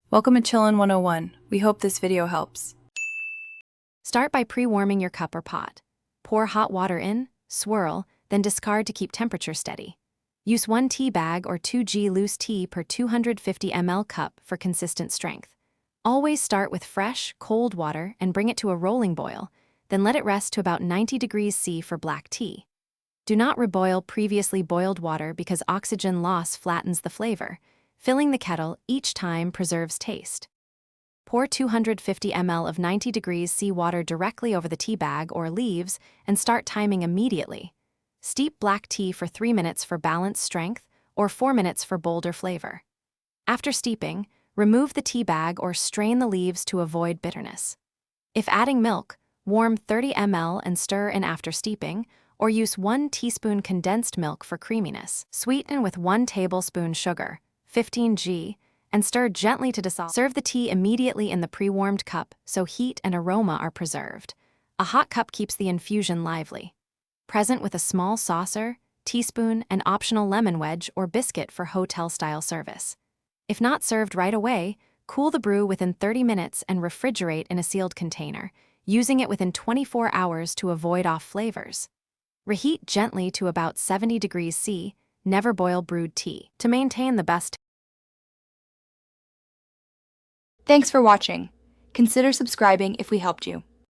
Welcome to Chillin' 101. We hope this video helps. Start by pre-warming your cup or pot. Pour hot water in, swirl, then discard to keep temperature steady. Use 1 tea bag or 2g loose tea per 250 ml cup for consistent strength. Always start with fresh, cold water and bring it to a rolling boil, then let it rest to about 90 degrees C for black tea. Do not reboil previously boiled water because oxygen loss flattens the flavor. Filling the kettle each time preserves taste. Pour 250 ml of 90 degrees C water directly over the tea bag or leaves and start timing immediately. Steep black tea for 3 minutes for balanced strength or 4 minutes for bolder flavor. After steeping, remove the tea bag or strain the leaves to avoid bitterness. If adding milk, warm 30 ml and stir in after steeping, or use 1 teaspoon condensed milk for creaminess. Sweeten with 1 tablespoon sugar, 15g, and stir gently to dissolve. Serve the tea immediately in the pre-warmed cup so heat and aroma are preserved. A hot cup keeps the infusion lively. Present with a small saucer, teaspoon, and optional lemon wedge or biscuit for hotel-style service. If not served right away, cool the brew within 30 minutes and refrigerate in a sealed container, using it within 24 hours to avoid off flavors. Reheat gently to about 70 degrees C. Never boil brewed tea. To maintain the best. Thanks for watching. Consider subscribing if we helped you.